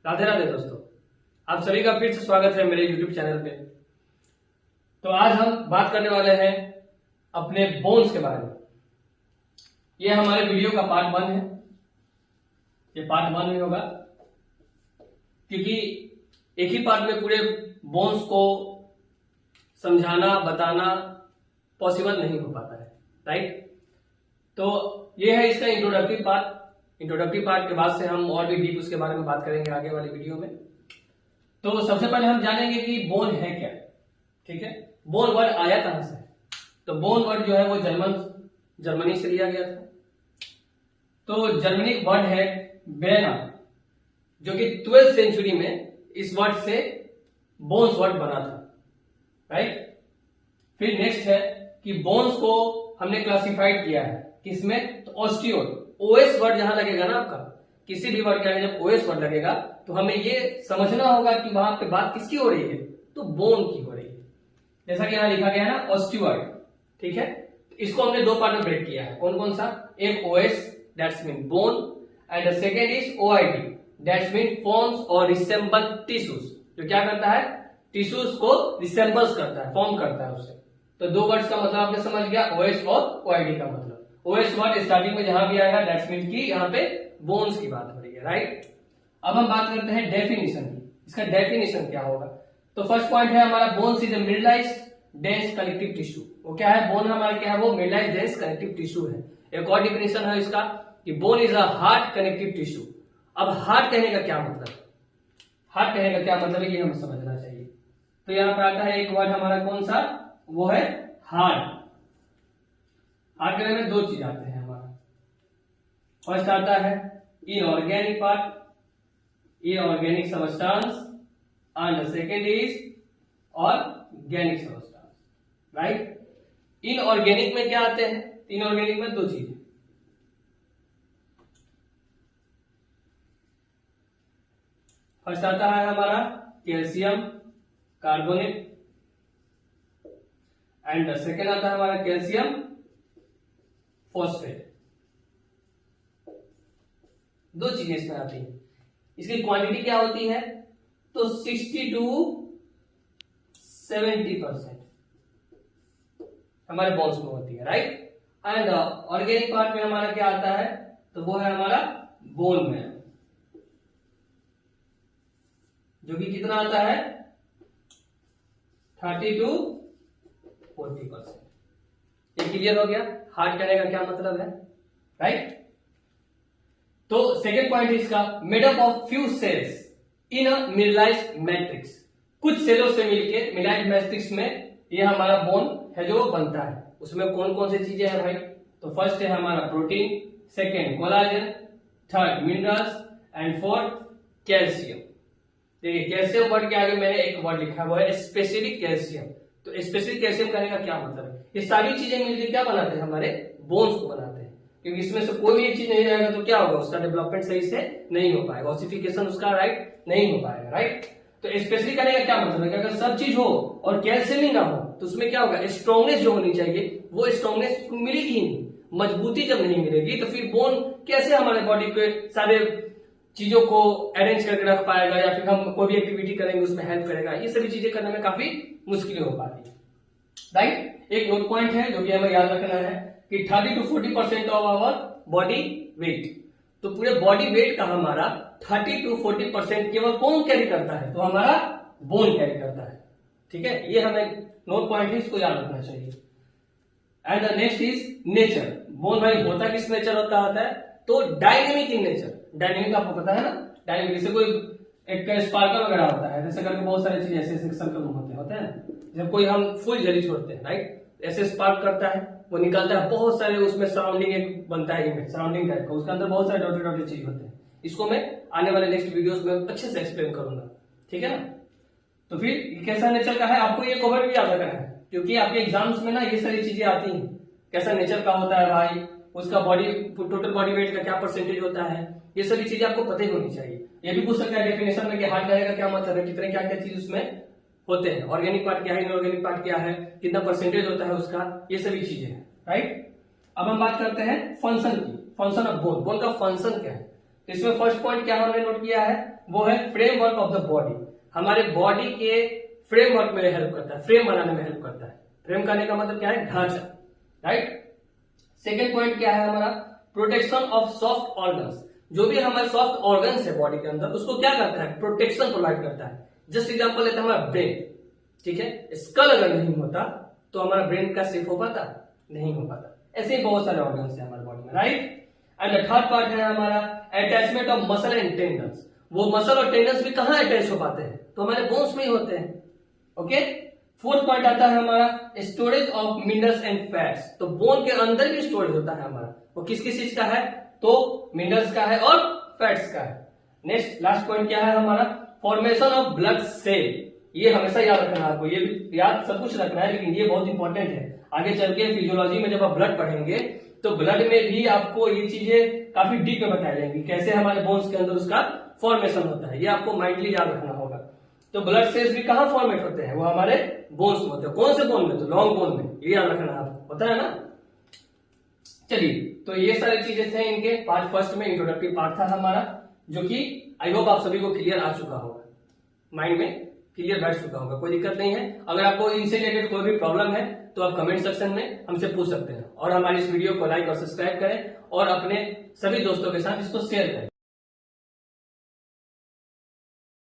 राधे राधे दोस्तों, आप सभी का फिर से स्वागत है मेरे YouTube चैनल पे। तो आज हम बात करने वाले हैं अपने बोन्स के बारे में। ये हमारे वीडियो का पार्ट 1 है। ये पार्ट 1 में होगा क्योंकि एक ही पार्ट में पूरे बोन्स को समझाना बताना पॉसिबल नहीं हो पाता है, राइट। तो ये है इसका इंट्रोडक्टिव पार्ट। इंट्रोडक्टिव पार्ट के बाद से हम और भी डीप उसके बारे में बात करेंगे आगे वाली वीडियो में। तो सबसे पहले हम जानेंगे कि बोन है क्या, ठीक है। बोन वर्ड आया कहां से? तो बोन वर्ड जो है वो जर्मनी से लिया गया था। तो जर्मनिक वर्ड है बेना, जो कि 12th सेंचुरी में इस वर्ड से बोन्स वर्ड बना था, राइट। फिर नेक्स्ट है कि बोन्स को हमने क्लासिफाइड किया है किसमें? तो ऑस्टियोड। ओएस वर्ड जहां लगेगा ना आपका, किसी भी वर्ड के आगे जब ओएस वर्ड लगेगा तो हमें ये समझना होगा कि वहां पे बात किसकी हो रही है? तो बोन की हो रही है। जैसा कि यहां लिखा गया है ना ऑस्टियोड, ठीक है। इसको हमने दो पार्ट में ब्रेक किया है। कौन कौन सा? एक os that's mean bone and the second is oid that's mean forms और रिसेंबल टिश्यूज। जो क्या करता है? टिश्यूज को रिसेंबल्स करता है, फॉर्म करता है उससे। तो दो वर्ड्स का मतलब आपने समझ गया, ओएस और ओआईडी का मतलब। ओएस वर्ड स्टार्टिंग में जहां भी आएगा दैट्स मीन की यहाँ पे बोन्स की बात हो रही है, राइट। अब हम बात करते हैं डेफिनेशन की। इसका डेफिनेशन क्या होगा? तो फर्स्ट पॉइंट है हमारा bones is a mineralized dense connective tissue. वो क्या है? बोन हमारा क्या है? वो मिनरलाइज्ड डेंस कनेक्टिव टिश्यू है। एक और डेफिनेशन है इसका कि bone is a hard connective tissue. अब हार्ड कहने का क्या मतलब? हार्ड कहने का क्या मतलब है ये हमें समझना चाहिए। तो यहाँ पर आता है एक वर्ड हमारा कौन सा? वो है हार्ड। हार्ड करने में दो चीज आते हैं हमारा। फर्स्ट आता है inorganic part, inorganic substance, and second is organic substance, right. Inorganic में क्या आते हैं? इनऑर्गेनिक में दो चीजें। फर्स्ट आता है हमारा कैल्शियम कार्बोनेट एंड सेकेंड आता है हमारा कैल्शियम फॉस्फेट। दो चीजें इसमें आती हैं। इसकी क्वांटिटी क्या होती है? तो 60 to 70% हमारे बोन्स में होती है, राइट। एंड ऑर्गेनिक पार्ट में हमारा क्या आता है? तो वो है हमारा बोन में, जो कि कितना आता है? 30 to 40%। ये क्लियर हो गया हार्ड करने का क्या मतलब है, राइट। तो सेकेंड पॉइंट इसका made up of few cells in a mineralized matrix. कुछ सेलों से मिलकर मिनरलाइज्ड मैट्रिक्स में ये हमारा बोन है जो बनता है। उसमें कौन कौन सी चीजें हैं भाई? तो फर्स्ट है हमारा protein, second collagen, third minerals and fourth calcium. देखिए कैल्शियम वर्ड के आगे मैंने एक वर्ड लिखा हुआ है स्पेसिफिक कैल्शियम। तो स्पेसिफिक कैल्शियम कहने का क्या मतलब है? ये सारी चीजें मिलकर क्या बनाते हैं? हमारे बोन्स को बनाते हैं। क्योंकि इसमें से कोई भी एक चीज नहीं रहेगा तो क्या होगा? उसका डेवलपमेंट सही से नहीं हो पाएगा, ऑसिफिकेशन उसका राइट नहीं हो पाएगा, राइट। तो स्पेसिफिक कहने का क्या मतलब है कि अगर सब चीज हो और कैल्शियम ही ना हो तो उसमें क्या होगा? स्ट्रॉन्गनेस जो होनी चाहिए वो स्ट्रॉन्गनेस उसको मिलेगी ही नहीं। मजबूती जब नहीं मिलेगी तो फिर बोन कैसे हमारे बॉडी के सारे चीजों को अरेंज करके रख पाएगा, या फिर हम कोई भी एक्टिविटी करेंगे उसमें हेल्प करेगा। ये सभी चीजें करने में काफी मुश्किल हो पाती है, राइट। एक नोट पॉइंट है जो कि हमें याद रखना है कि 30 to 40% of our body weight. तो पूरे बॉडी वेट का हमारा 30 to 40% केवल कौन कैरी करता है? तो हमारा बोन कैरी करता है, ठीक है। ये हमें नोट पॉइंट है, इसको याद रखना चाहिए। And the next is nature. Bone भाई होता किस नेचर होता है? तो डायनेमिक इन नेचर। डायनेमिक आपको पता है ना, डायनेमिक जैसे कोई एक स्पार्कल वगैरह होता है, जैसे करके बहुत सारी चीजें ऐसे सर्कल होते हैं ना। जब कोई हम फुल जली छोड़ते हैं, राइट, ऐसे स्पार्क करता है, वो निकलता है, बहुत सारे उसमें सराउंडिंग एक बनता है इमेज, सराउंडिंग टाइप का, उसके अंदर बहुत सारे डॉटेड डॉटेड चीज होते हैं। इसको मैं आने वाले नेक्स्ट वीडियोस में अच्छे से एक्सप्लेन करूंगा, ठीक है ना। तो फिर कैसा नेचर का है आपको ये कवर भी याद रखना है, क्योंकि आपके एग्जाम्स में ना ये सारी चीजें आती हैं। कैसा नेचर का होता है भाई, उसका बॉडी टोटल बॉडी वेट का क्या परसेंटेज होता है, ये सभी चीजें आपको पता ही होनी चाहिए। ये भी पूछ सकता है डेफिनेशन में कि हार्ड करने का क्या मतलब है, कितने क्या क्या चीज उसमें होते हैं, ऑर्गेनिक पार्ट क्या है, इनऑर्गेनिक पार्ट क्या है, कितना परसेंटेज होता है उसका, ये सभी चीजें हैं, राइट। अब हम बात करते हैं फंक्शन की। फंक्शन ऑफ बोन, बोन का फंक्शन क्या है। तो इसमें फर्स्ट पॉइंट क्या हमने नोट किया है वो है फ्रेमवर्क ऑफ द बॉडी। हमारे बॉडी के फ्रेमवर्क में हेल्प करता है, फ्रेम बनाने में हेल्प करता है। फ्रेम करने का मतलब क्या है, ढांचा, राइट। सेकेंड पॉइंट क्या है हमारा, प्रोटेक्शन ऑफ सॉफ्ट ऑर्गन्स। जो भी हमारे सॉफ्ट ऑर्गन्स है बॉडी के अंदर, उसको क्या करता है, प्रोटेक्शन प्रोवाइड करता है। जस्ट एग्जांपल लेते हैं हमारा ब्रेन, ठीक है। स्कल अगर नहीं होता तो हमारा ब्रेन का शेप हो पाता, नहीं हो पाता। ऐसे ही बहुत सारे ऑर्गन्स है हमारे बॉडी में, right. And the third part है हमारा attachment of muscle and tendons. वो मसल और टेंडन्स भी कहां अटैच हो पाते हैं, तो हमारे बोन्स में ही होते हैं, ओके। फोर्थ पॉइंट आता है हमारा storage of minerals and fats. तो बोन के अंदर भी स्टोरेज होता है हमारा, वो किस किस चीज का है, तो मिनरल्स का है और फैट्स का है। नेक्स्ट लास्ट पॉइंट क्या है हमारा, फॉर्मेशन ऑफ ब्लड सेल। ये हमेशा याद रखना है आपको, ये भी याद सब कुछ रखना है, लेकिन ये बहुत इंपॉर्टेंट है। आगे चल के फिजियोलॉजी में जब आप ब्लड पढ़ेंगे तो ब्लड में भी आपको ये चीजें काफी डीप में बताई जाएंगी, कैसे हमारे बोन्स के अंदर उसका फॉर्मेशन होता है। ये आपको माइंडली याद रखना होगा। तो ब्लड सेल्स भी कहां फॉर्मेट होते हैं, वो हमारे बोन्स में होते हैं। कौन से बोन में, तो लॉन्ग बोन में, ये याद रखना आपको, होता है ना। चलिए, तो ये सारी चीजें थे इनके पार्ट फर्स्ट में, इंट्रोडक्टिव पार्ट था हमारा, जो कि आई होप आप सभी को क्लियर आ चुका होगा, माइंड में क्लियर बैठ चुका होगा, कोई दिक्कत नहीं है। अगर आपको इनसे रिलेटेड कोई भी प्रॉब्लम है तो आप कमेंट सेक्शन में हमसे पूछ सकते हैं। और हमारी इस वीडियो को लाइक और सब्सक्राइब करें और अपने सभी दोस्तों के साथ इसको शेयर करें।